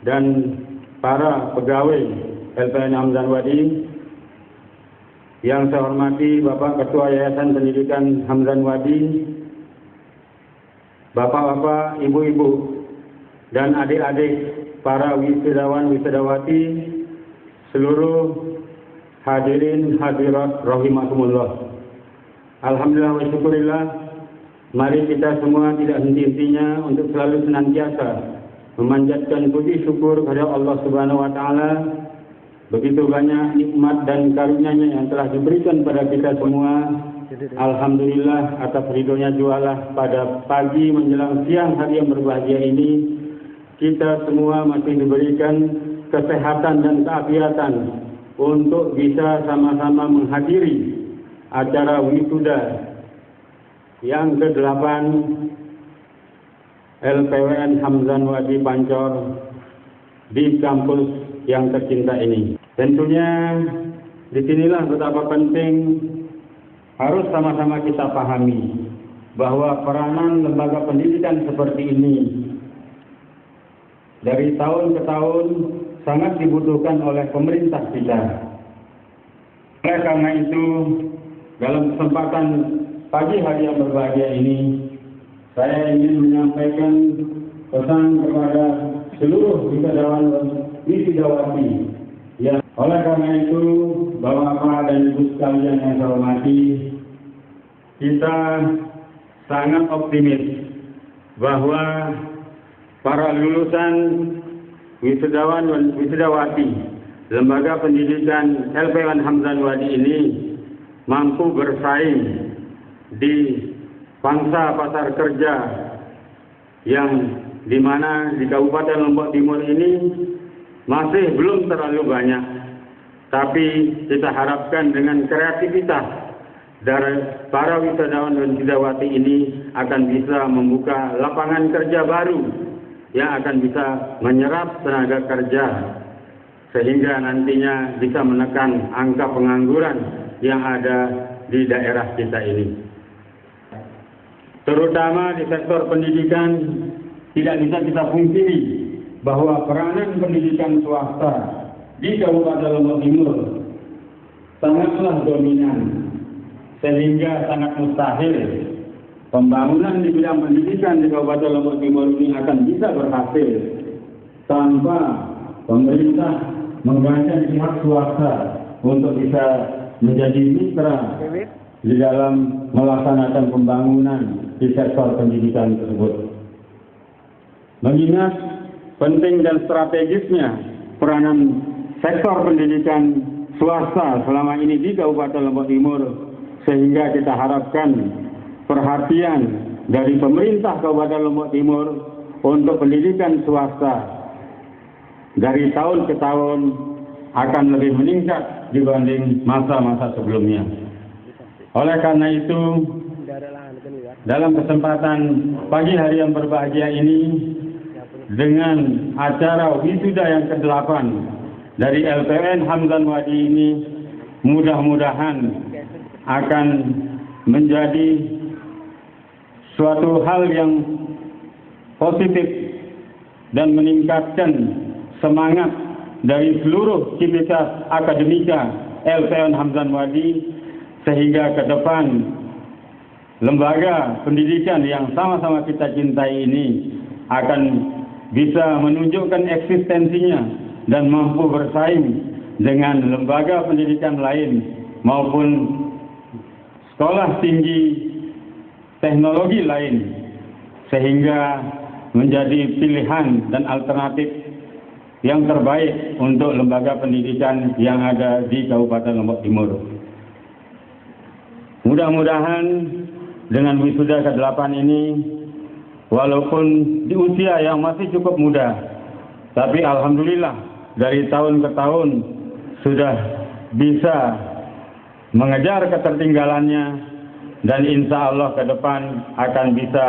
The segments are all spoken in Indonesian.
dan para pegawai LPN Hamzan Wadi, yang saya hormati Bapak Ketua Yayasan Pendidikan Hamzan Wadi, Bapak-bapak, ibu-ibu, dan adik-adik para wisudawan wisudawati, seluruh hadirin hadirat rahimakumullah. Alhamdulillah wa syukurillah, mari kita semua tidak henti-hentinya untuk selalu senantiasa memanjatkan puji syukur kepada Allah Subhanahu wa taala. Begitu banyak nikmat dan karunia-Nya yang telah diberikan pada kita semua. Alhamdulillah atas ridhonya jualah pada pagi menjelang siang hari yang berbahagia ini, kita semua masih diberikan kesehatan dan keafiatan untuk bisa sama-sama menghadiri acara wisuda yang ke-8 LPWN Hamzan Wadi Pancor di kampus yang tercinta ini. Tentunya disinilah betapa penting harus sama-sama kita pahami bahwa peranan lembaga pendidikan seperti ini dari tahun ke tahun sangat dibutuhkan oleh pemerintah kita. Oleh karena itu, dalam kesempatan pagi hari yang berbahagia ini, saya ingin menyampaikan pesan kepada seluruh wisudawan wisudawati. Ya, oleh karena itu, Bapak dan Ibu sekalian yang saya hormati, kita sangat optimis bahwa para lulusan wisudawan dan wisudawati Lembaga Pendidikan LPWN Hamzan Wadi ini mampu bersaing di pangsa pasar kerja yang dimana di Kabupaten Lombok Timur ini masih belum terlalu banyak, tapi kita harapkan dengan kreativitas dari para wisudawan dan wisudawati ini akan bisa membuka lapangan kerja baru yang akan bisa menyerap tenaga kerja sehingga nantinya bisa menekan angka pengangguran yang ada di daerah kita ini. Terutama di sektor pendidikan, tidak bisa kita pungkiri bahwa peranan pendidikan swasta di Kabupaten Lombok Timur sangatlah dominan, sehingga sangat mustahil pembangunan di bidang pendidikan di Kabupaten Lombok Timur ini akan bisa berhasil tanpa pemerintah menggandeng pihak swasta untuk bisa menjadi mitra di dalam melaksanakan pembangunan di sektor pendidikan tersebut. Mengingat penting dan strategisnya peranan sektor pendidikan swasta selama ini di Kabupaten Lombok Timur, sehingga kita harapkan perhatian dari pemerintah Kabupaten Lombok Timur untuk pendidikan swasta dari tahun ke tahun akan lebih meningkat dibanding masa-masa sebelumnya. Oleh karena itu, dalam kesempatan pagi hari yang berbahagia ini, dengan acara wisuda yang ke-8 dari LPWN Hamzan Wadi ini, mudah-mudahan akan menjadi suatu hal yang positif dan meningkatkan semangat dari seluruh civitas akademika LPWN Hamzan Wadi, sehingga ke depan lembaga pendidikan yang sama-sama kita cintai ini akan bisa menunjukkan eksistensinya dan mampu bersaing dengan lembaga pendidikan lain maupun sekolah tinggi teknologi lain, sehingga menjadi pilihan dan alternatif yang terbaik untuk lembaga pendidikan yang ada di Kabupaten Lombok Timur. Mudah-mudahan dengan wisuda ke-8 ini, walaupun di usia yang masih cukup muda, tapi alhamdulillah dari tahun ke tahun sudah bisa mengejar ketertinggalannya, dan insya Allah ke depan akan bisa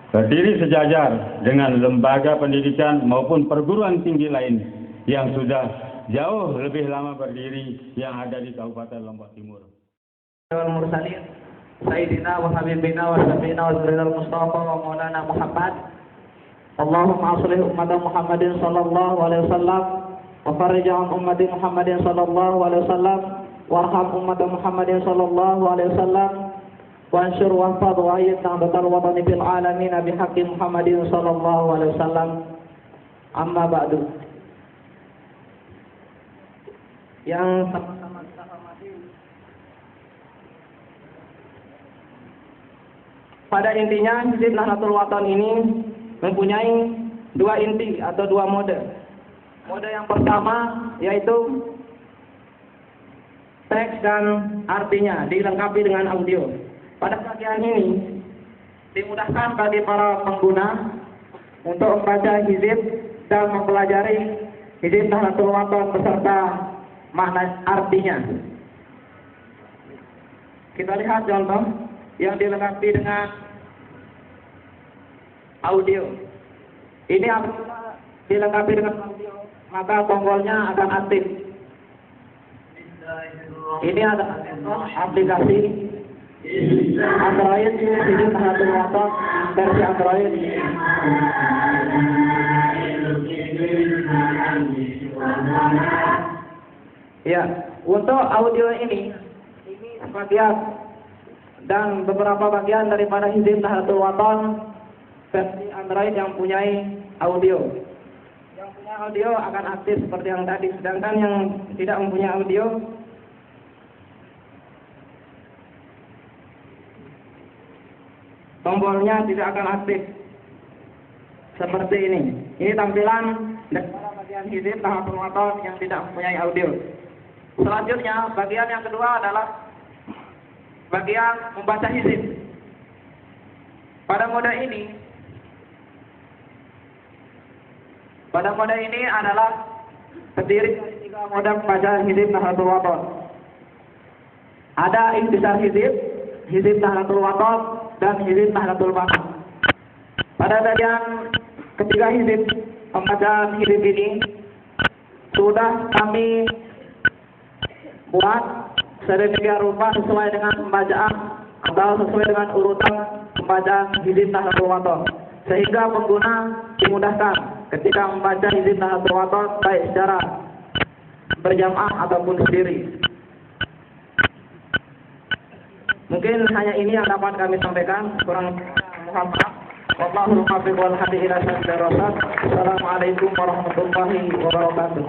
berdiri sejajar dengan lembaga pendidikan maupun perguruan tinggi lain yang sudah jauh lebih lama berdiri yang ada di Kabupaten Lombok Timur. Al-Mursalin Sayyidina wa Habibina wa Syafi'ina wa Sayyidina Al-Mustafa wa Maulana Muhammad Allahumma aslih ummata Muhammadin sallallahu alaihi wasallam wa farij an ummati Muhammadin sallallahu alaihi wasallam warham ummata Muhammadin sallallahu alaihi wasallam wansur wahfad wa ayyid na'datal watani fil alamin bihaqqi Muhammadin sallallahu alaihi wasallam. Amma ba'du. Yang sama-sama kita hormati, pada intinya Hizib Nahdlatul Wathon ini mempunyai dua inti atau dua mode. Mode yang pertama yaitu teks dan artinya dilengkapi dengan audio. Pada bagian ini dimudahkan bagi para pengguna untuk membaca hizib dan mempelajari Hizib Nahdlatul Wathon beserta makna artinya. Kita lihat contoh yang dilengkapi dengan audio. Ini apabila dilengkapi dengan audio, maka tombolnya akan aktif. Ini adalah aplikasi Android Hizib Nahdlatul Wathon versi Android. Ya, untuk audio ini sebagian dan beberapa bagian daripada Hizib Nahdlatul Wathon versi Android yang mempunyai audio. Yang punya audio akan aktif seperti yang tadi, sedangkan yang tidak mempunyai audio tombolnya tidak akan aktif seperti ini. Ini tampilan daripada bagian Hizib Nahdlatul Wathon yang tidak mempunyai audio. Selanjutnya, bagian yang kedua adalah bagian membaca hizib. Pada mode ini adalah terdiri dari tiga mode membaca hizib Nahdlatul Wathon. Ada Intisar Hizib, Hizib Nahdlatul Wathon, dan Hizib Nahdlatul Wathon. Pada bagian ketiga hizib, pembacaan hizib ini sudah kami buat sedemikian rupa sesuai dengan pembacaan atau sesuai dengan urutan pembacaan Hizib Nahdlatul Wathon, sehingga pengguna dimudahkan ketika membaca Hizib Nahdlatul Wathon baik secara berjamaah ataupun sendiri. Mungkin hanya ini yang dapat kami sampaikan. Kurang mohon maaf. Wallahul muwaffiq wal hadi ila sabilir rasyad. Assalamualaikum warahmatullahi wabarakatuh.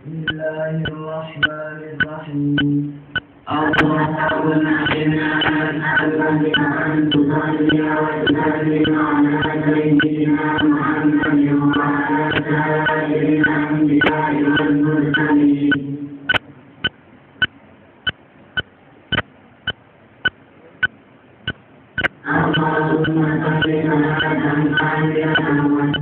Bismillahirrahmanirrahim. Allahumma inna nas'aluka an tusalli wa tusallim ala sayyidina Muhammadin wa ala sa'iril anbiya'i wal mursalin. Allahumma salli ala sayyidina Muhammad.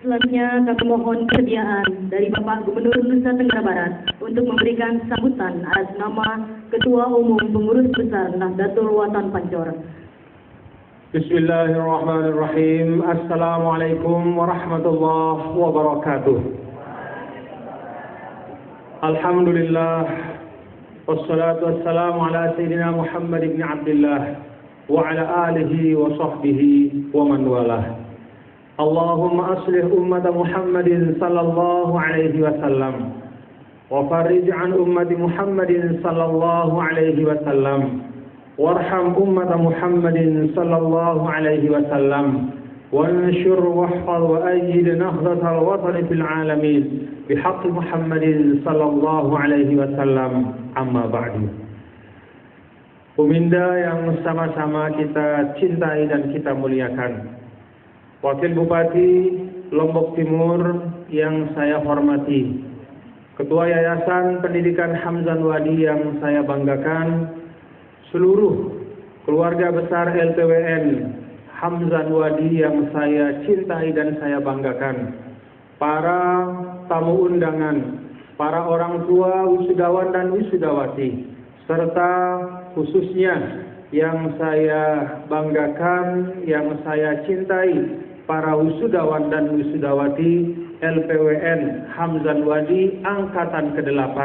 Selanjutnya kami mohon kesediaan dari Bapak Gubernur Nusa Tenggara Barat untuk memberikan sambutan atas nama Ketua Umum Pengurus Besar Nahdlatul Watan Pancor. Bismillahirrahmanirrahim. Assalamualaikum warahmatullahi wabarakatuh. Alhamdulillah. Wassalatu wassalamu ala Sayyidina Muhammad ibn Abdullah wa ala alihi wa sahbihi wa man walah. Allahumma aslih ummat Muhammadin sallallahu alaihi wasallam wa farij an ummati Muhammadin sallallahu alaihi wasallam warham ummat Muhammadin sallallahu alaihi wasallam wanshur wahfaz wa ayyid nahdlatal watan fil alamin bihaqq Muhammadin sallallahu alaihi wasallam amma ba'du. Peminda yang sama-sama kita cintai dan kita muliakan, Wakil Bupati Lombok Timur yang saya hormati, Ketua Yayasan Pendidikan Hamzan Wadi yang saya banggakan, seluruh keluarga besar LPWN Hamzan Wadi yang saya cintai dan saya banggakan, para tamu undangan, para orang tua wisudawan dan wisudawati, serta khususnya yang saya banggakan, yang saya cintai, para wisudawan dan wisudawati LPWN Hamzan Wadi Angkatan ke-8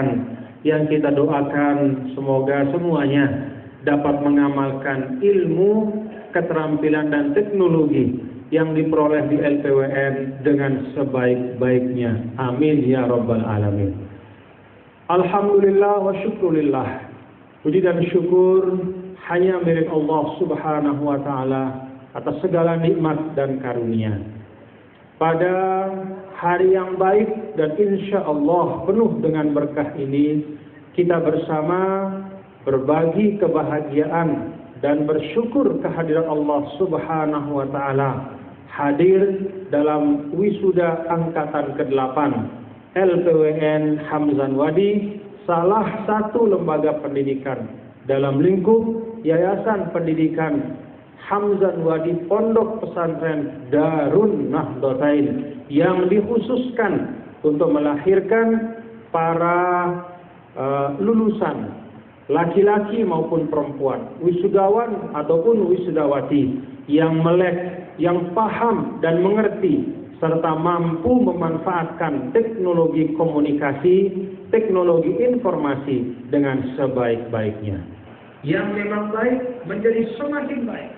yang kita doakan semoga semuanya dapat mengamalkan ilmu, keterampilan dan teknologi yang diperoleh di LPWN dengan sebaik-baiknya. Amin ya rabbal alamin. Alhamdulillah wa syukurillah. Puji dan syukur hanya milik Allah Subhanahu wa taala atas segala nikmat dan karunia. Pada hari yang baik dan insya Allah penuh dengan berkah ini, kita bersama berbagi kebahagiaan dan bersyukur kehadiran Allah Subhanahu wa taala hadir dalam wisuda angkatan ke-8 LPWN Hamzan Wadi, salah satu lembaga pendidikan dalam lingkup Yayasan Pendidikan Hamzan Wadi Pondok Pesantren Darun Nahdlatain yang dikhususkan untuk melahirkan para lulusan laki-laki maupun perempuan, wisudawan ataupun wisudawati yang melek, yang paham dan mengerti serta mampu memanfaatkan teknologi komunikasi, teknologi informasi dengan sebaik-baiknya. Yang memang baik menjadi semakin baik.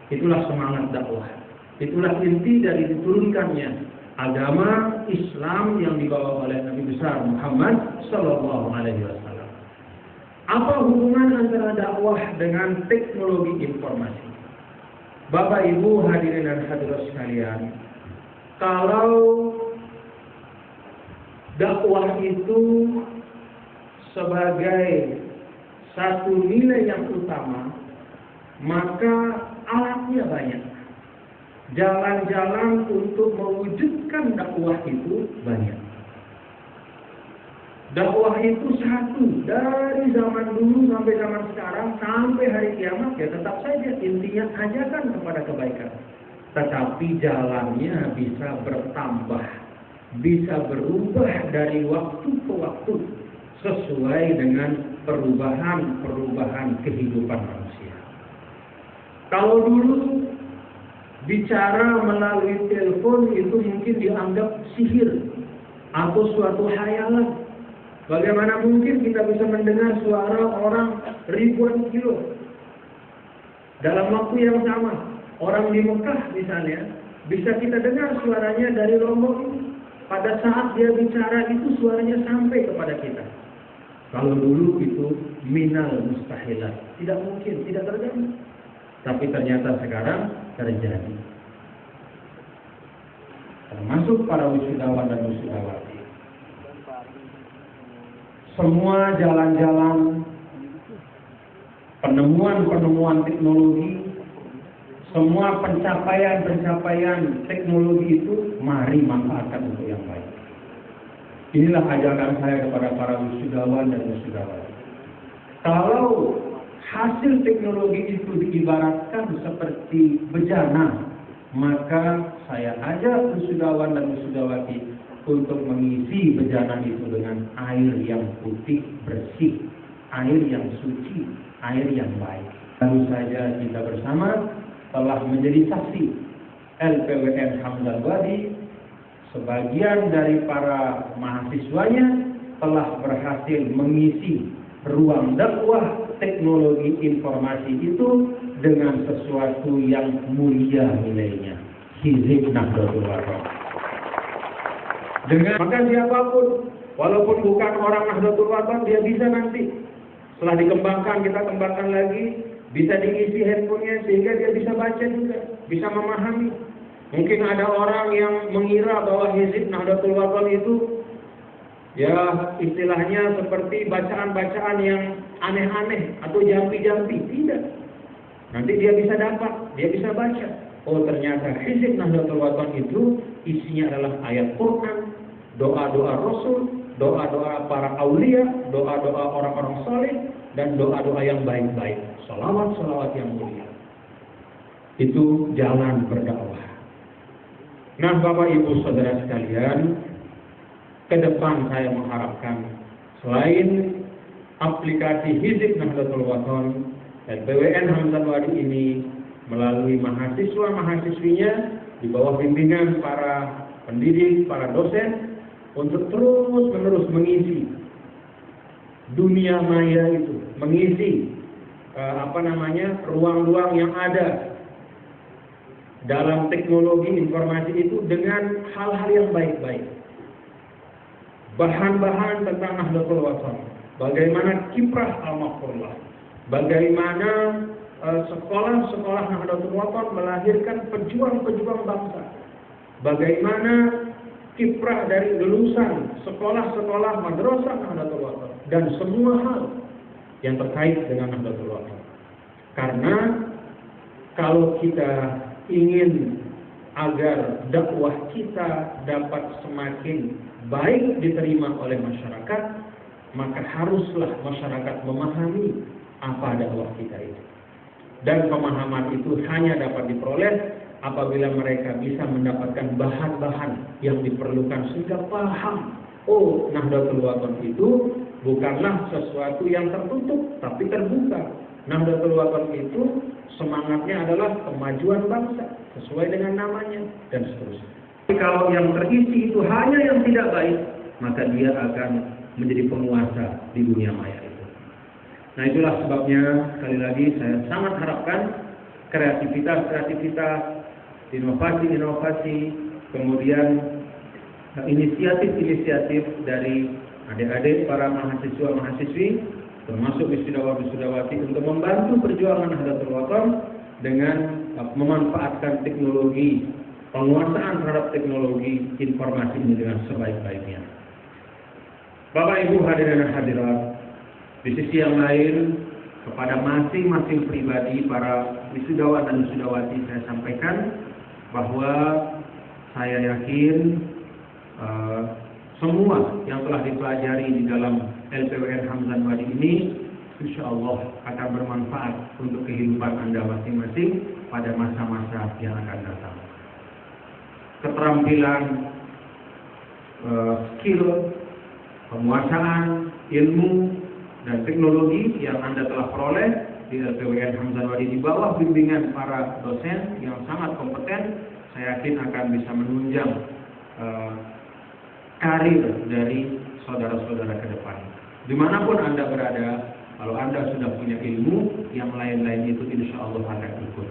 Itulah semangat dakwah. Itulah inti dari diturunkannya agama Islam yang dibawa oleh Nabi besar Muhammad sallallahu alaihi wasallam. Apa hubungan antara dakwah dengan teknologi informasi? Bapak Ibu hadirin dan hadirat sekalian, kalau dakwah itu sebagai satu nilai yang utama, maka alatnya banyak. Jalan-jalan untuk mewujudkan dakwah itu banyak. Dakwah itu satu, dari zaman dulu sampai zaman sekarang, sampai hari kiamat, ya tetap saja intinya ajakan kepada kebaikan. Tetapi jalannya bisa bertambah, bisa berubah dari waktu ke waktu, sesuai dengan perubahan kehidupan manusia. Kalau dulu bicara melalui telepon itu mungkin dianggap sihir atau suatu khayalan. Bagaimana mungkin kita bisa mendengar suara orang ribuan kilo dalam waktu yang sama? Orang di Mekah misalnya, bisa kita dengar suaranya dari Lombok ini. Pada saat dia bicara itu suaranya sampai kepada kita. Kalau dulu itu minal mustahilat, tidak mungkin, tidak terjadi. Tapi ternyata sekarang terjadi. Termasuk para wisudawan dan wisudawati. Semua jalan-jalan, penemuan-penemuan teknologi, semua pencapaian-pencapaian teknologi itu mari manfaatkan untuk yang baik. Inilah ajakan saya kepada para wisudawan dan wisudawati. Kalau hasil teknologi itu diibaratkan seperti bejana, maka saya ajak wisudawan dan wisudawati untuk mengisi bejana itu dengan air yang putih, bersih, air yang suci, air yang baik. Baru saja kita bersama telah menjadi saksi LPWN Hamzan Wadi, sebagian dari para mahasiswanya telah berhasil mengisi ruang dakwah teknologi informasi itu dengan sesuatu yang mulia nilainya, Hizib Nahdlatul Wathon. Dengan maka siapapun, walaupun bukan orang Nahdlatul Wathon, dia bisa nanti setelah dikembangkan, kita kembangkan lagi, bisa diisi handphonenya sehingga dia bisa baca juga, bisa memahami. Mungkin ada orang yang mengira bahwa Hizib Nahdlatul Wathon itu ya istilahnya seperti bacaan-bacaan yang aneh-aneh atau jampi-jampi. Tidak. Nanti dia bisa dapat, dia bisa baca. Oh ternyata Hizib Nahdlatul Wathon itu isinya adalah ayat Quran, doa-doa Rasul, doa-doa para aulia, doa-doa orang-orang saleh, dan doa-doa yang baik-baik. Salawat-salawat yang mulia. Itu jalan berdakwah. Nah Bapak Ibu Saudara sekalian, ke depan saya mengharapkan selain aplikasi Hizib Nahdlatul Wathon, LPWN Hamzan Wadi ini melalui mahasiswa-mahasiswinya di bawah bimbingan para pendidik, para dosen untuk terus-menerus mengisi dunia maya itu, mengisi ruang-ruang yang ada dalam teknologi informasi itu dengan hal-hal yang baik-baik. Bahan-bahan tentang Nahdlatul Wathon, bagaimana kiprah al-maqullah, bagaimana sekolah-sekolah Nahdlatul Wathon melahirkan pejuang-pejuang bangsa, bagaimana kiprah dari lulusan sekolah-sekolah madrasah Nahdlatul Wathon, dan semua hal yang terkait dengan Nahdlatul Wathon. Karena kalau kita ingin agar dakwah kita dapat semakin baik diterima oleh masyarakat, maka haruslah masyarakat memahami apa dakwah kita itu. Dan pemahaman itu hanya dapat diperoleh apabila mereka bisa mendapatkan bahan-bahan yang diperlukan sehingga paham, oh Nahdlatul Wathon itu bukanlah sesuatu yang tertutup tapi terbuka. Nahdlatul Wathon itu semangatnya adalah kemajuan bangsa sesuai dengan namanya dan seterusnya. Kalau yang terisi itu hanya yang tidak baik, maka dia akan menjadi penguasa di dunia maya itu. Nah itulah sebabnya sekali lagi saya sangat harapkan kreativitas, inovasi, kemudian inisiatif dari adik-adik para mahasiswa-mahasiswi, termasuk wisudawan-wisudawati untuk membantu perjuangan Nahdlatul Wathon dengan memanfaatkan teknologi, penguasaan terhadap teknologi informasi ini dengan sebaik-baiknya. Bapak Ibu hadirin dan hadirat, di sisi yang lain kepada masing-masing pribadi para wisudawan dan wisudawati saya sampaikan bahwa saya yakin semua yang telah dipelajari di dalam LPWN Hamzan Wadi ini insya Allah akan bermanfaat untuk kehidupan Anda masing-masing pada masa-masa yang akan datang. Keterampilan, skill, penguasaan, ilmu, dan teknologi yang Anda telah peroleh di LPWN Hamzan Wadi di bawah bimbingan para dosen yang sangat kompeten, saya yakin akan bisa menunjang karir dari saudara-saudara ke depan. Dimanapun Anda berada, kalau Anda sudah punya ilmu, yang lain-lain itu insya Allah akan ikut.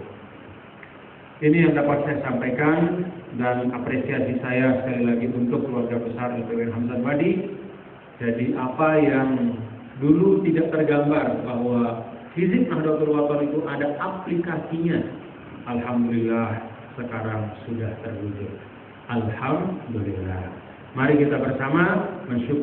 Ini yang dapat saya sampaikan, dan apresiasi saya sekali lagi untuk keluarga besar LPWN Hamzan Wadi. Jadi apa yang dulu tidak tergambar bahwa Hizib Nahdlatul Wathon itu ada aplikasinya, alhamdulillah sekarang sudah terwujud. Alhamdulillah. Mari kita bersama mensyukur